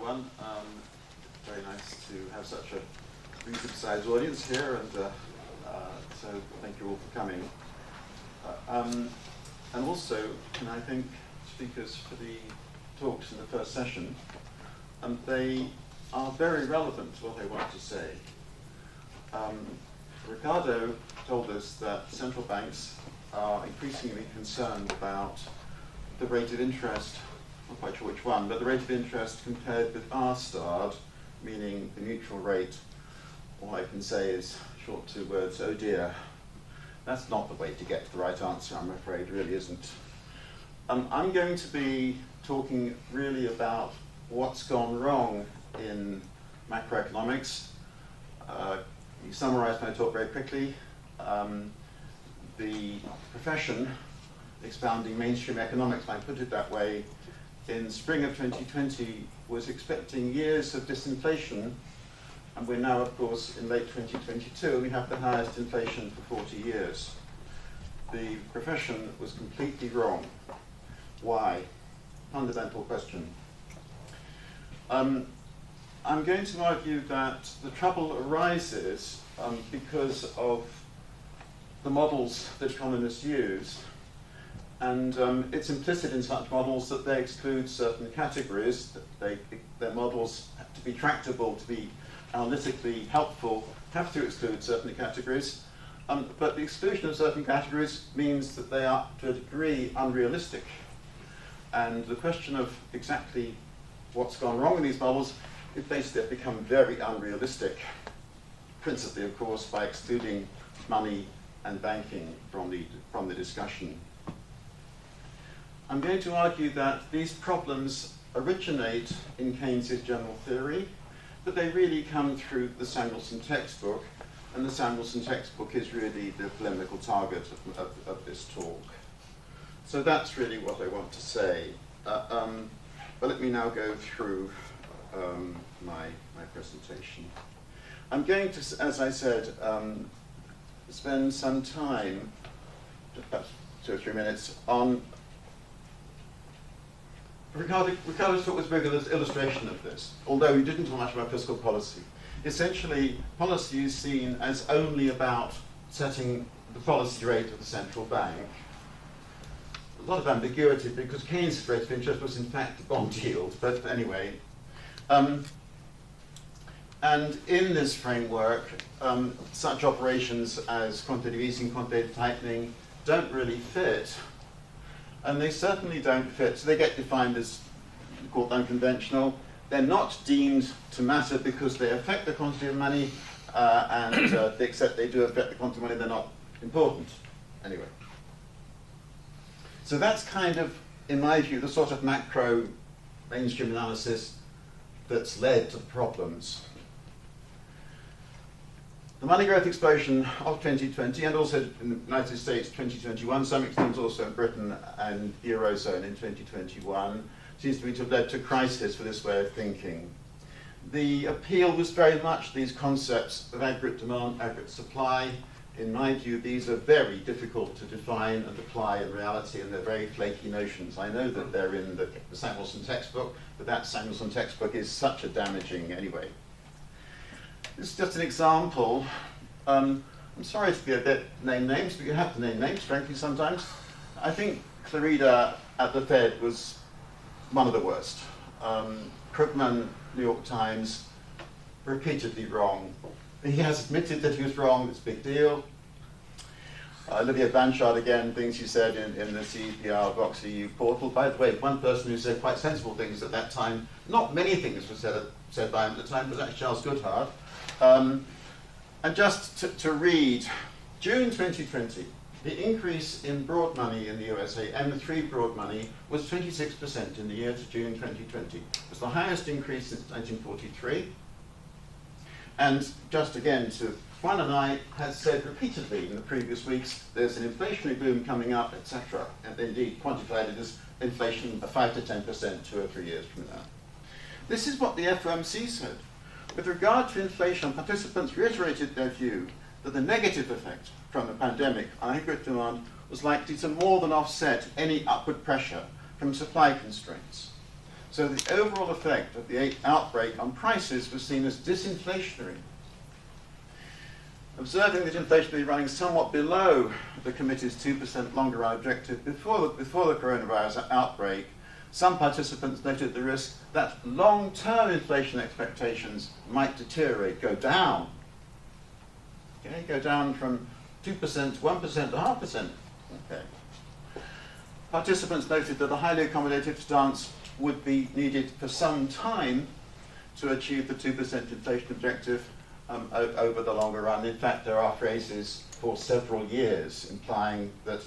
everyone. Very nice to have such a reasonable-sized audience here, and so thank you all for coming. And also, can I thank speakers for the talks in the first session. They are very relevant to what I want to say. Ricardo told us that central banks are increasingly concerned about the rate of interest, I'm not quite sure which one, but the rate of interest compared with R-starred, meaning the neutral rate. All I can say is, short two words, oh dear. That's not the way to get to the right answer, I'm afraid, really isn't. I'm going to be talking really about what's gone wrong in macroeconomics. You summarized my talk very quickly. The profession, expounding mainstream economics, I put it that way, in spring of 2020 was expecting years of disinflation, and we're now, of course, in late 2022, and we have the highest inflation for 40 years. The profession was completely wrong. Why? Fundamental question. I'm going to argue that the trouble arises because of the models that economists use, and it's implicit in such models that they exclude certain categories. Their models have to be tractable, to be analytically helpful, have to exclude certain categories, but the exclusion of certain categories means that they are, to a degree, unrealistic. And the question of exactly what's gone wrong in these models is basically they've become very unrealistic, principally, of course, by excluding money and banking from the discussion. I'm going to argue that these problems originate in Keynes' General Theory, but they really come through the Samuelson textbook, and the Samuelson textbook is really the polemical target of this talk. So that's really what I want to say. But let me now go through my presentation. I'm going to, as I said, spend some time, just perhaps 2 or 3 minutes, on Ricardo's talk was a very good illustration of this, although he didn't talk much about fiscal policy. Essentially, policy is seen as only about setting the policy rate of the central bank. A lot of ambiguity, because Keynes' rate of interest was in fact the bond yield, but anyway. And in this framework, such operations as quantitative easing, quantitative tightening don't really fit. And they certainly don't fit, so they get defined as called unconventional. They're not deemed to matter because they affect the quantity of money, except they do affect the quantity of money, they're not important. Anyway. So that's kind of, in my view, the sort of macro mainstream analysis that's led to the problems. The money growth explosion of 2020, and also in the United States 2021, some extent also in Britain and the Eurozone in 2021, seems to me to have led to crisis for this way of thinking. The appeal was very much these concepts of aggregate demand, aggregate supply. In my view, these are very difficult to define and apply in reality, and they're very flaky notions. I know that they're in the Samuelson textbook, but that Samuelson textbook is such a damaging anyway. This is just an example. I'm sorry to be a bit name names, but you have to name names, frankly, sometimes. I think Clarida at the Fed was one of the worst. Krugman, New York Times, repeatedly wrong. He has admitted that he was wrong, it's a big deal. Olivia Blanchard, again, things she said in the CEPR Vox EU portal. By the way, one person who said quite sensible things at that time, not many things were said by him at the time, but actually Charles Goodhart. And just to read, June 2020, the increase in broad money in the USA, M3 broad money, was 26% in the year to June 2020. It was the highest increase since 1943. And just again, Juan and I had said repeatedly in the previous weeks, there's an inflationary boom coming up, etc. And indeed quantified it as inflation of 5 to 10% 2 or 3 years from now. This is what the FOMC said. With regard to inflation, participants reiterated their view that the negative effect from the pandemic on aggregate demand was likely to more than offset any upward pressure from supply constraints. So the overall effect of the outbreak on prices was seen as disinflationary. Observing that inflation was running somewhat below the committee's 2% longer run objective before the coronavirus outbreak, some participants noted the risk that long-term inflation expectations might deteriorate, go down. Okay, go down from 2% to 1% to 0.5%. Okay. Participants noted that a highly accommodative stance would be needed for some time to achieve the 2% inflation objective over the longer run. In fact, there are phrases for several years implying that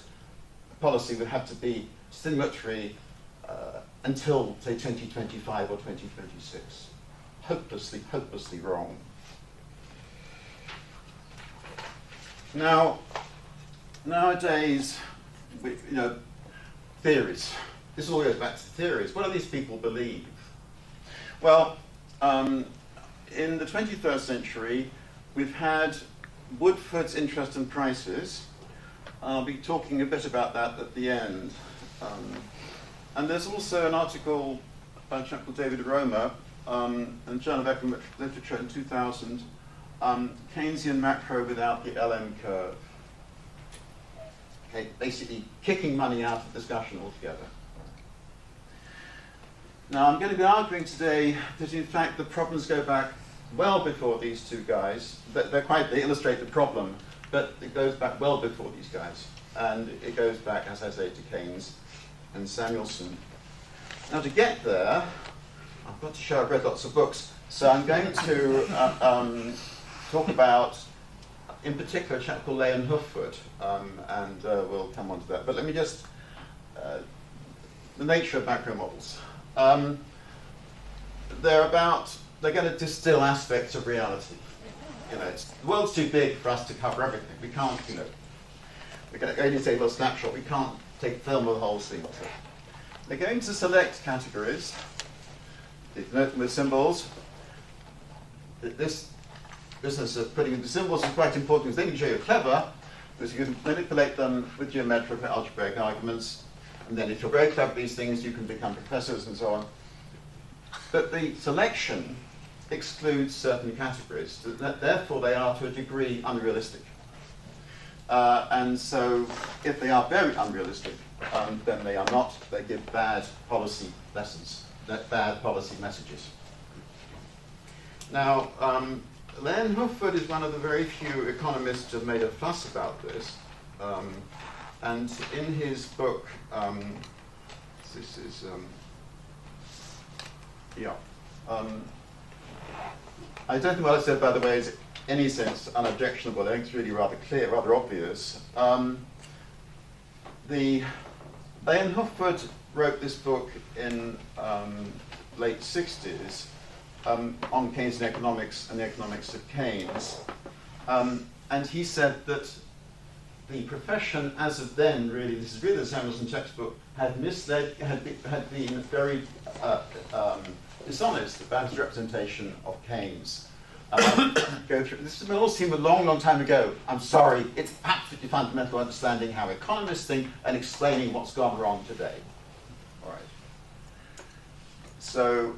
policy would have to be stimulatory until, say, 2025 or 2026. Hopelessly wrong. Now, nowadays, theories. This all goes back to theories. What do these people believe? Well, in the 21st century, we've had Woodford's Interest and Prices. I'll be talking a bit about that at the end. And there's also an article by a chap called David Romer in the Journal of Economic Literature in 2000, Keynesian Macro Without the LM Curve. Okay, basically kicking money out of discussion altogether. Now, I'm going to be arguing today that, in fact, the problems go back well before these two guys. They illustrate the problem, but it goes back well before these guys. And it goes back, as I say, to Keynes and Samuelson. Now, to get there, I've got to show I've read lots of books. So I'm going to talk about, in particular, a chap called Leon Hufwood, and we'll come on to that. But let me just, the nature of macro models. They're going to distill aspects of reality. The world's too big for us to cover everything. We can't, we can only take a little snapshot. We can't take film of the whole scene. So they're going to select categories, note them with symbols. This business of putting in the symbols is quite important because they can show you're clever, because you can manipulate them with geometric and algebraic arguments. And then if you're very clever at these things, you can become professors and so on. But the selection excludes certain categories. Therefore, they are to a degree unrealistic. And so if they are very unrealistic, then they are not. They give bad policy lessons, bad policy messages. Now, Leon Hufwood is one of the very few economists who have made a fuss about this. And in his book, this is, I don't think what I said, by the way, is in any sense unobjectionable. I think it's really rather clear, rather obvious. Leon Hufwood wrote this book in late 60s on Keynesian economics and the economics of Keynes. And he said that the profession as of then, really, this is really the Samuelson textbook, had misled, had been very dishonest about his representation of Keynes. Go through this will all seem a long, long time ago. I'm sorry, it's absolutely fundamental understanding how economists think and explaining what's gone wrong today. All right. So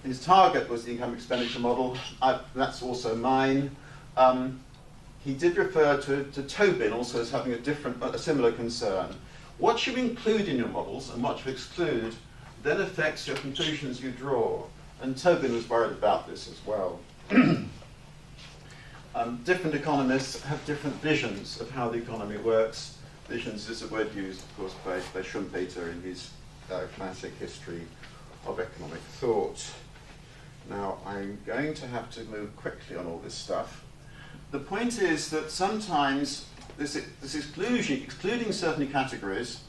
his target was the income expenditure model. That's also mine. He did refer to Tobin also as having a similar concern. What you include in your models and what you exclude then affects your conclusions you draw. And Tobin was worried about this as well. Different economists have different visions of how the economy works. Visions is a word used, of course, by Schumpeter in his classic history of economic thought. Now, I'm going to have to move quickly on all this stuff. The point is that sometimes this excluding certain categories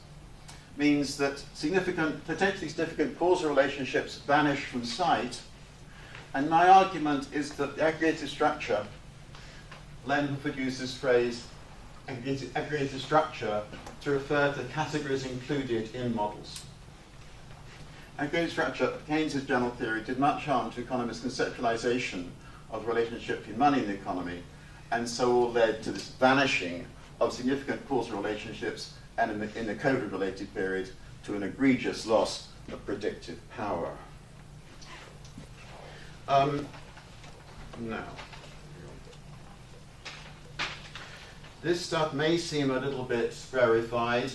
means that potentially significant causal relationships vanish from sight. And my argument is that the aggregated structure, Leon Hufwood used this phrase, aggregated structure, to refer to categories included in models. Aggregated structure of Keynes' general theory did much harm to economists' conceptualization of the relationship between money and the economy, and so all led to this vanishing of significant causal relationships, and in the COVID-related period, to an egregious loss of predictive power. Now, this stuff may seem a little bit rarefied.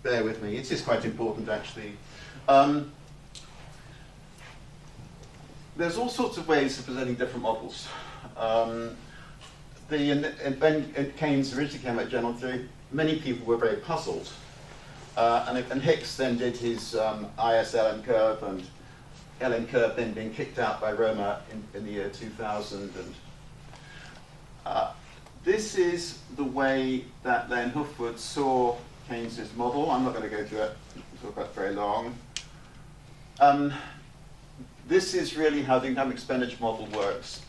Bear with me. It is quite important, actually. There's all sorts of ways of presenting different models. When Keynes originally came out General Theory, many people were very puzzled. And Hicks then did his ISLM curve, and LM curve then being kicked out by Roma in the year 2000. And this is the way that Len Hoofwood saw Keynes's model. I'm not going to go through it, talk about it very long. This is really how the income expenditure model works.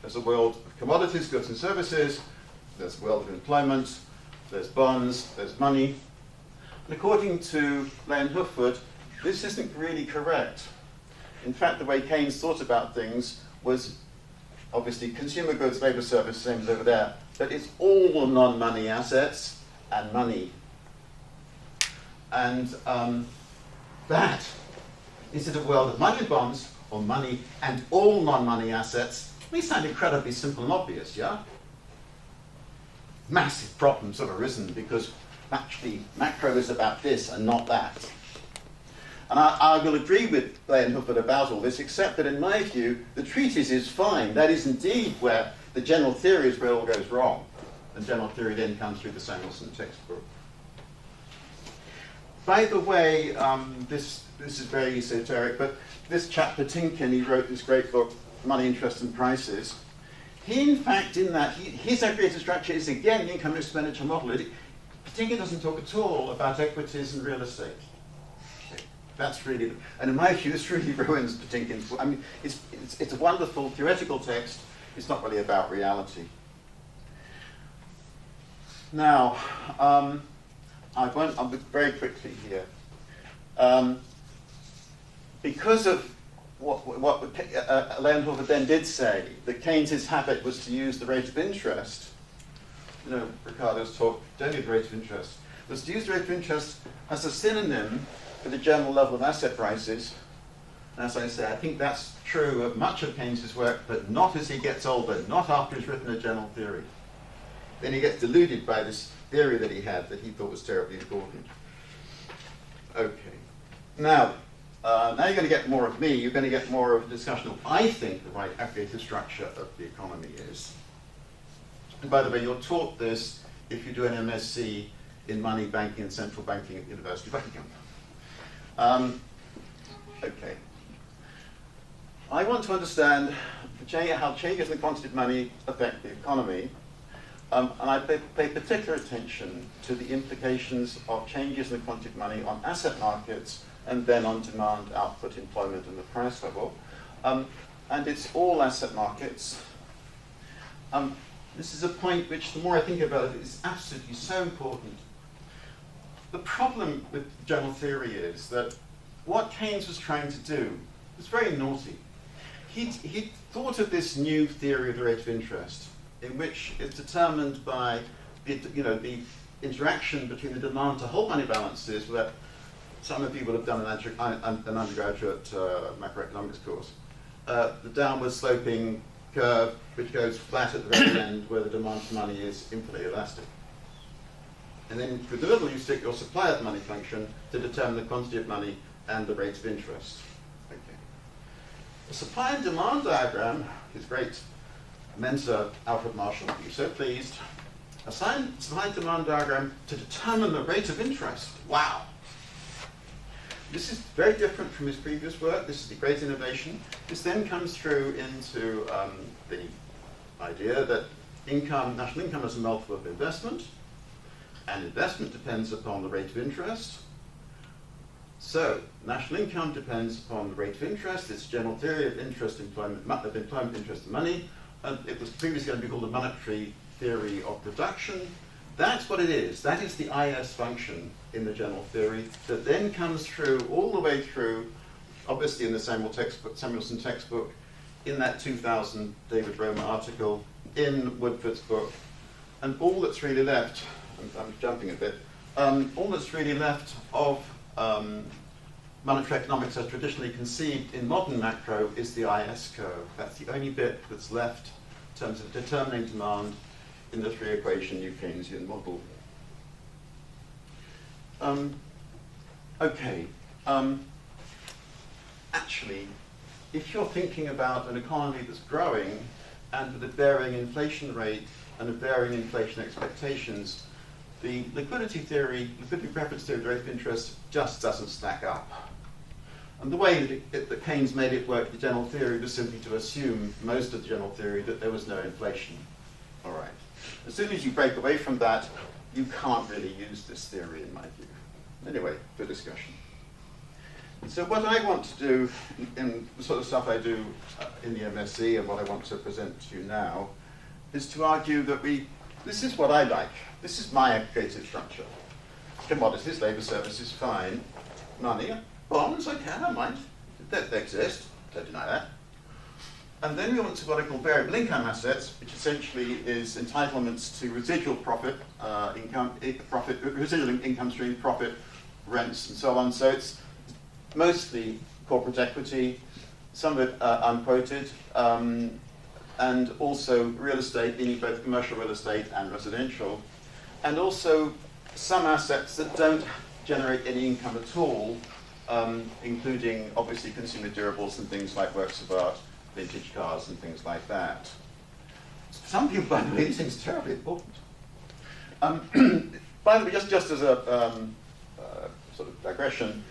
There's a world of commodities, goods and services, there's a world of employment, there's bonds, there's money. And according to Len Hoofwood, this isn't really correct. In fact, the way Keynes thought about things was obviously consumer goods, labor service, same as over there, but it's all non-money assets and money. And that, is it a world of money and bonds, or money and all non-money assets? May sound incredibly simple and obvious, yeah? Massive problems have arisen because actually macro is about this and not that. And I will agree with Len Hoofwood about all this, except that in my view, the treatise is fine. That is indeed where the general theory is where it all goes wrong. And general theory then comes through the Samuelson textbook. By the way, this is very esoteric, but this chap Patinkin, he wrote this great book, Money, Interest and Prices. He, in fact, in that, his aggregated structure is again the income expenditure model. Patinkin doesn't talk at all about equities and real estate. That's really, and in my view, this really ruins Patinkin's. I mean, it's a wonderful theoretical text. It's not really about reality. Now, I'll be very quickly here. Because of what Len Hoofwood then did say, that Keynes's habit was to use the rate of interest. You know, Ricardo's talk, don't use the rate of interest, was to use the rate of interest as a synonym for the general level of asset prices. And as I say, I think that's true of much of Keynes's work, but not as he gets older, not after he's written a general theory. Then he gets deluded by this theory that he had that he thought was terribly important. Okay. Now you're going to get more of me. You're going to get more of a discussion of, I think, the right aggregated structure of the economy is. And by the way, you're taught this if you do an MSc in money, banking, and central banking at the University of Buckingham. Okay. I want to understand how changes in the quantity of money affect the economy. And I pay particular attention to the implications of changes in the quantity of money on asset markets and then on demand, output, employment, and the price level. And it's all asset markets. This is a point which, the more I think about it, is absolutely so important. The problem with general theory is that what Keynes was trying to do was very naughty. He thought of this new theory of the rate of interest, in which it's determined by the interaction between the demand to hold money balances that some of you will have done an undergraduate macroeconomics course. The downward sloping curve, which goes flat at the very end, where the demand for money is infinitely elastic. And then through the middle, you stick your supply of money function to determine the quantity of money and the rate of interest. Okay. The supply and demand diagram, his great mentor, Alfred Marshall, would be so pleased. A supply and demand diagram to determine the rate of interest. Wow. This is very different from his previous work. This is the great innovation. This then comes through into the idea that national income is a multiple of investment, and investment depends upon the rate of interest. So national income depends upon the rate of interest. It's general theory of interest, employment, interest, and money. And it was previously going to be called the monetary theory of production. That's what it is. That is the IS function in the general theory that then comes through all the way through, obviously in the Samuelson textbook, in that 2000 David Roma article, in Woodford's book, and all that's really left, I'm jumping a bit, all that's really left of monetary economics has traditionally conceived in modern macro is the IS curve. That's the only bit that's left in terms of determining demand in the three-equation New Keynesian model. Actually, if you're thinking about an economy that's growing and with a varying inflation rate and a varying inflation expectations, the liquidity preference theory of rate of interest just doesn't stack up. And the way that Keynes made it work, the general theory, was simply to assume most of the general theory that there was no inflation. All right. As soon as you break away from that, you can't really use this theory, in my view. Anyway, for discussion. So what I want to do, in the sort of stuff I do in the MSc and what I want to present to you now, is to argue that this is what I like. This is my aggregated structure. Commodities, labour services, fine. Money, bonds, okay, I don't mind. They exist, don't deny that. And then we want to what I call variable income assets, which essentially is entitlements to residual profit, residual income stream, profit, rents, and so on. So it's mostly corporate equity, some of it unquoted, and also real estate, meaning both commercial real estate and residential, and also some assets that don't generate any income at all, including obviously consumer durables and things like works of art, vintage cars and things like that. Some people, by the way, these things are terribly important. By the way, just as a sort of digression,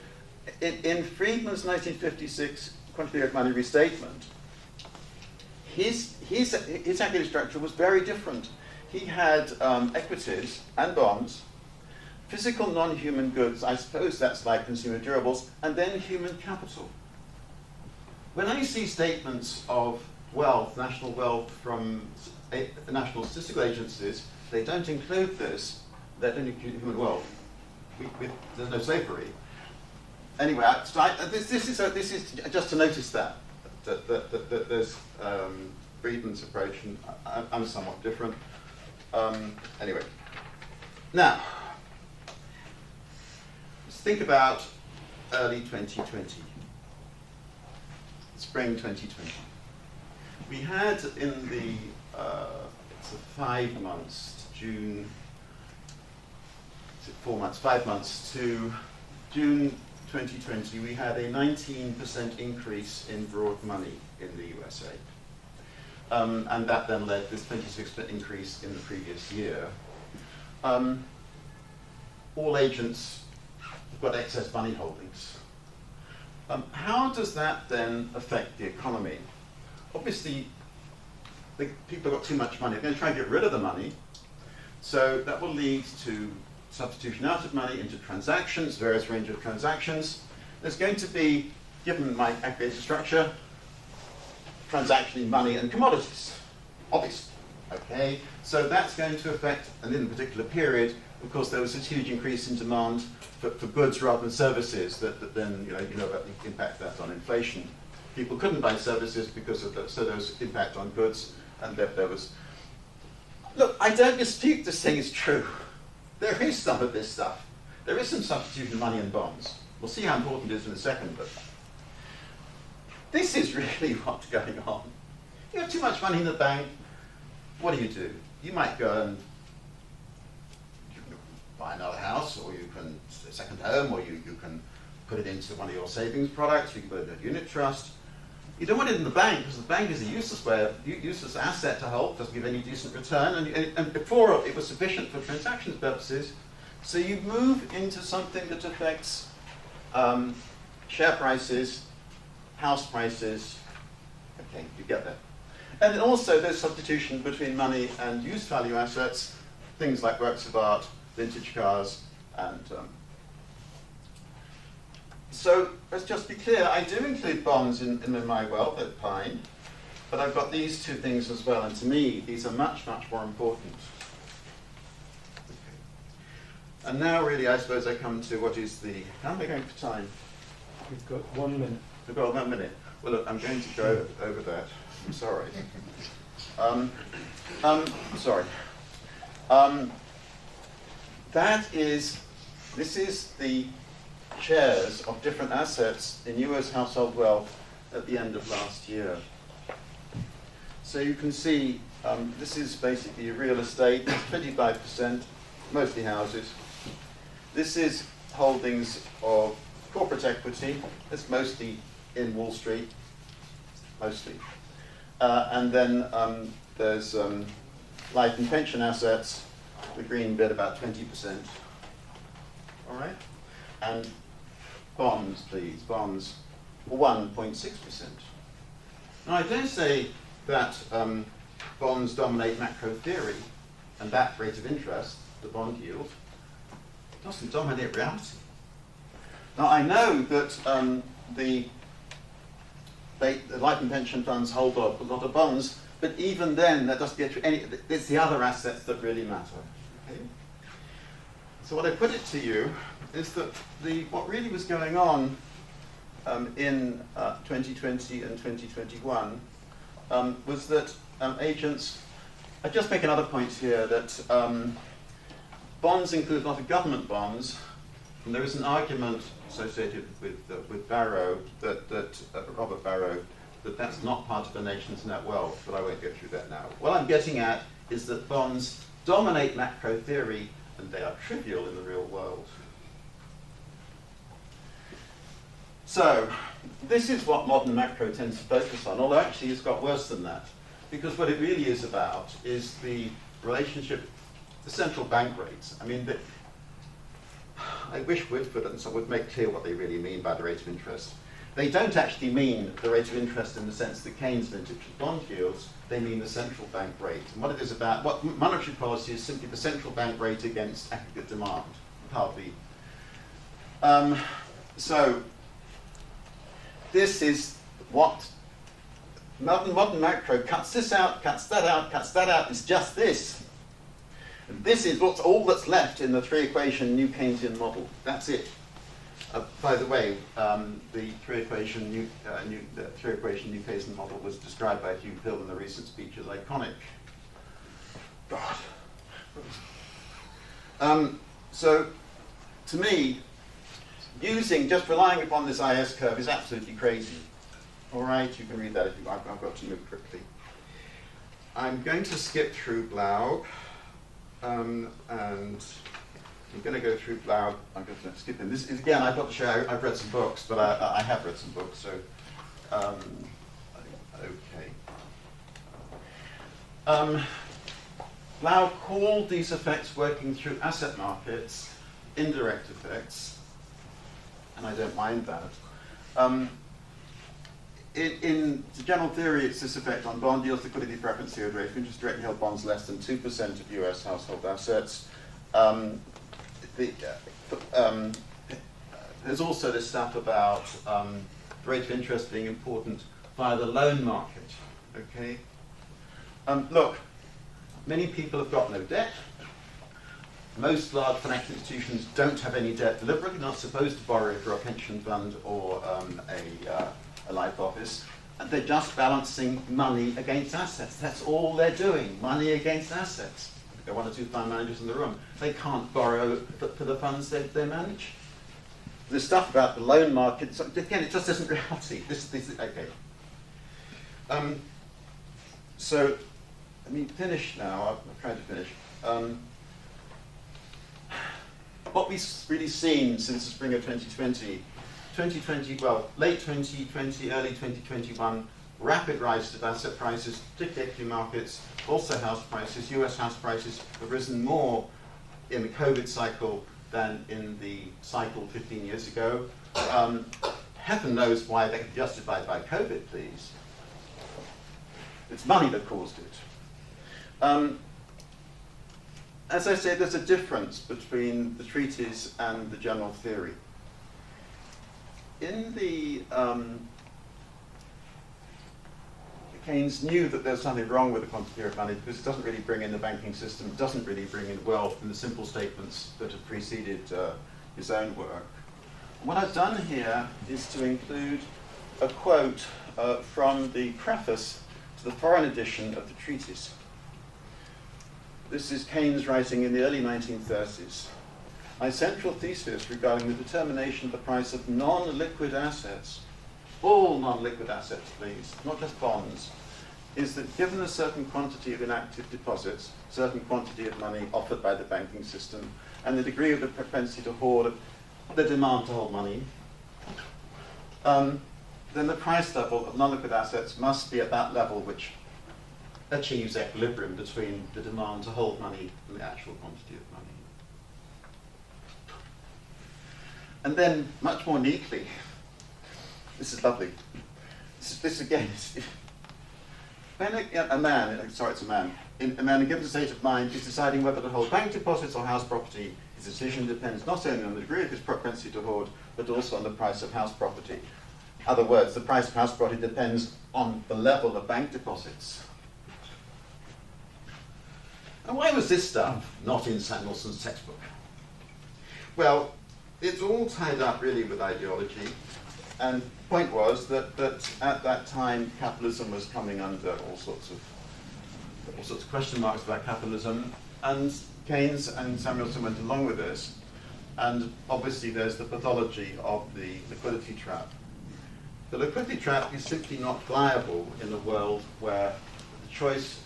in Friedman's 1956 quantitative money restatement, his aggregate structure was very different. He had equities and bonds, physical non-human goods, I suppose that's like consumer durables, and then human capital. When I see statements of wealth, national wealth from national statistical agencies, they don't include this. They don't include human wealth. There's no slavery. Anyway, this is just to notice that there's Friedman's approach, and I'm somewhat different. Anyway, now let's think about early 2020. Spring 2020. We had in the, it's 5 months, June, is it 4 months, 5 months to June 2020, we had a 19% increase in broad money in the USA. And that then led to this 26% increase in the previous year. All agents have got excess money holdings. How does that then affect the economy? Obviously, people have got too much money. They're going to try and get rid of the money. So that will lead to substitution out of money into transactions, various range of transactions. There's going to be, given my aggregated structure, transaction in money and commodities, obviously. Okay, so that's going to affect, and in a particular period, of course, there was this huge increase in demand for goods rather than services that then, you know about the impact that on inflation. People couldn't buy services because of that, so there was impact on goods, and there was. Look, I don't dispute this thing is true. There is some of this stuff. There is some substitution of money and bonds. We'll see how important it is in a second, but this is really what's going on. You have too much money in the bank. What do? You might go and buy another house, or you can a second home, or you can put it into one of your savings products, you can put it in a unit trust. You don't want it in the bank, because the bank is a useless asset to hold, doesn't give any decent return, and before it was sufficient for transaction purposes. So you move into something that affects share prices, house prices. Okay, you get that. And then also there's substitution between money and use value assets, things like works of art, vintage cars, and so let's just be clear, I do include bonds in my wealth, that's fine, but I've got these two things as well, and to me, these are much, much more important. Okay. And now really, I suppose I come to what is the, how am I going for time? We've got 1 minute. We've got 1 minute. Well, look, I'm going to go over that. I'm sorry. Sorry. This is the shares of different assets in US household wealth at the end of last year. So you can see this is basically real estate, 25%, mostly houses. This is holdings of corporate equity, it's mostly in Wall Street, mostly. And then there's life and pension assets, the green bit about 20%. All right? And bonds, please, bonds, 1.6%. Now, I don't say that bonds dominate macro theory and that rate of interest, the bond yield, doesn't dominate reality. Now, I know that the life and pension funds hold a lot of bonds, but even then, that doesn't get you any. It's the other assets that really matter. Okay? So, what I put it to you is that what really was going on in 2020 and 2021 was that agents. I just make another point here that bonds include a lot of government bonds, and there is an argument associated with Barrow, Robert Barrow, that that's not part of the nation's net wealth, but I won't go through that now. What I'm getting at is that bonds dominate macro theory, and they are trivial in the real world. So, this is what modern macro tends to focus on, although actually it's got worse than that, because what it really is about is the relationship, the central bank rates. I mean, I wish Whitford and so would make clear what they really mean by the rate of interest. They don't actually mean the rate of interest in the sense that Keynes vintage bond yields, they mean the central bank rate. And what it is about, what monetary policy is simply the central bank rate against aggregate demand, part B. So, this is what modern macro cuts this out, cuts that out, it's just this. And this is what's all that's left in the three-equation new Keynesian model. That's it. By the way, the three-equation new Keynesian model was described by Hugh Hill in the recent speech as iconic. God. So, to me, just relying upon this IS curve is absolutely crazy. All right, you can read that if you. I've got to move quickly. I'm going to skip through Blau. And I'm going to go through Blau. I'm going to skip in. This is, again, I've got to show I've read some books, but I have read some books, so okay. Blau called these effects working through asset markets indirect effects, and I don't mind that. In the general theory, it's this effect on bond yields, liquidity preference, yield rate, interest directly held bonds less than 2% of US household assets. There's also this stuff about the rate of interest being important via the loan market. Okay. Look, many people have got no debt. Most large financial institutions don't have any debt. Deliberately not supposed to borrow for a pension fund or a life office, and they're just balancing money against assets. That's all they're doing, money against assets. There are one or two fund managers in the room. They can't borrow for the funds they manage. The stuff about the loan market, so again, it just isn't reality. This is okay. So, let me finish now. I'm trying to finish. What we've really seen since the spring of 2020, late 2020, early 2021, rapid rise of asset prices, particularly equity markets, also house prices. US house prices have risen more in the COVID cycle than in the cycle 15 years ago. Heaven knows why they can be justified by COVID, please. It's money that caused it. As I say, there's a difference between the treatise and the general theory. In the Keynes knew that there's something wrong with the quantity theory of money because it doesn't really bring in the banking system, it doesn't really bring in wealth in the simple statements that have preceded his own work. What I've done here is to include a quote from the preface to the foreign edition of the treatise. This is Keynes writing in the early 1930s. my central thesis regarding the determination of the price of non-liquid assets, all non-liquid assets please, not just bonds, is that given a certain quantity of inactive deposits, certain quantity of money offered by the banking system, and the degree of the propensity to hoard, the demand to hold money, then the price level of non-liquid assets must be at that level which achieves equilibrium between the demand to hold money and the actual quantity of money. And then, much more neatly, this is lovely. This again is, when a man in a given state of mind is deciding whether to hold bank deposits or house property, his decision depends not only on the degree of his propensity to hoard, but also on the price of house property. In other words, the price of house property depends on the level of bank deposits. And why was this stuff not in Samuelson's textbook? Well, it's all tied up really with ideology. And the point was that at that time, capitalism was coming under all sorts of question marks about capitalism. And Keynes and Samuelson went along with this. And obviously there's the pathology of the liquidity trap. The liquidity trap is simply not viable in a world where the choice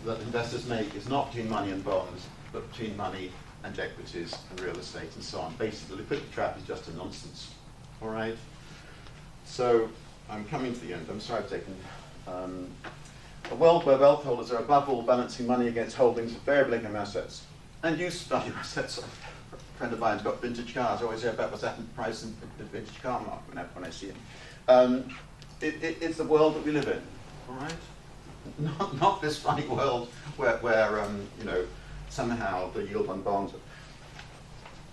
that investors make is not between money and bonds, but between money and equities and real estate and so on. Basically, the liquidity trap is just a nonsense. All right? So I'm coming to the end. I'm sorry I've taken... a world where wealth holders are above all balancing money against holdings of variable income assets and used value assets. A friend of mine's got vintage cars. I always hear about what's happened to the price of the vintage car market when I see him. It's the world that we live in, all right? Not this funny world where somehow the yield on bonds.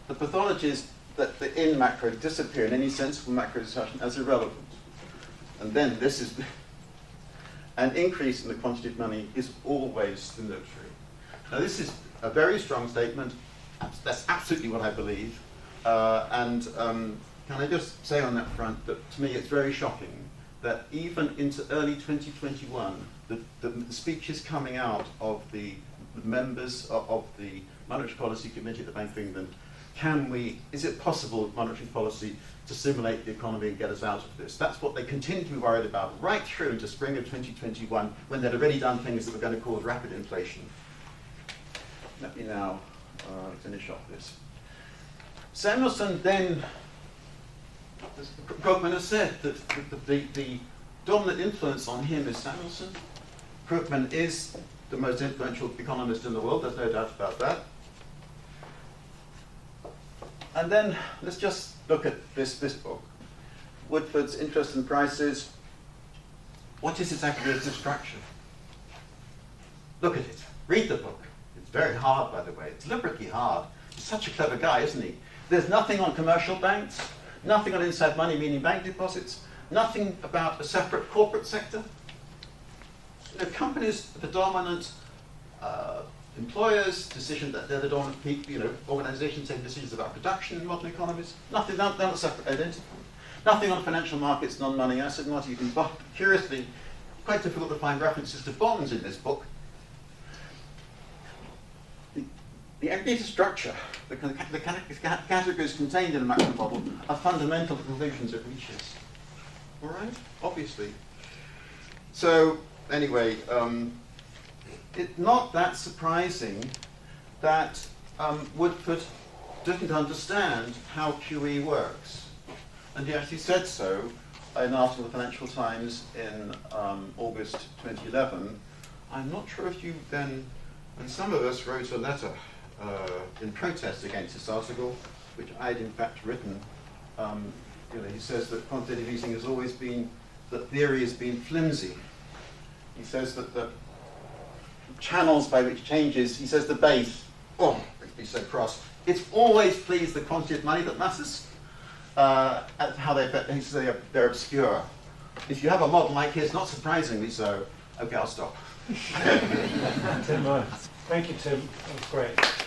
The pathology is that the in macro disappear in any sensible macro discussion as irrelevant. And then this is an increase in the quantity of money is always stimulatory. Now this is a very strong statement. That's absolutely what I believe. Can I just say on that front that to me it's very shocking that even into early 2021, the speeches coming out of the members of the Monetary Policy Committee at the Bank of England, is it possible with monetary policy to stimulate the economy and get us out of this? That's what they continue to be worried about right through into spring of 2021 when they'd already done things that were going to cause rapid inflation. Let me now finish off this. Samuelson then, as Krugman has said, that the dominant influence on him is Samuelson. Krugman is the most influential economist in the world, there's no doubt about that. And then let's just look at this book. Woodford's Interest and Prices. What is its aggregative structure? Look at it. Read the book. It's very hard, by the way. It's deliberately hard. He's such a clever guy, isn't he? There's nothing on commercial banks, nothing on inside money, meaning bank deposits, nothing about a separate corporate sector. The companies, the dominant employers, decision that they're the dominant people, organizations take decisions about production in modern economies. Nothing, they're not separate identical. Nothing on financial markets, non-money asset, not even bond. Curiously, quite difficult to find references to bonds in this book. The aggregated structure, the categories contained in the macro model are fundamental to the conclusions it reaches. All right? Obviously. So, anyway, it's not that surprising that Woodford didn't understand how QE works. And he actually said so in an article in the Financial Times in August 2011. I'm not sure if you then, and some of us wrote a letter in protest against this article, which I'd in fact written. He says that quantitative easing has always been, the theory has been flimsy. He says that the channels by which changes, he says the base, makes me so cross, it's always pleased the quantity of money that matters. How they affect, he says they're obscure. If you have a model like his, not surprisingly so, okay, I'll stop. Tim, thank you, Tim. That was great.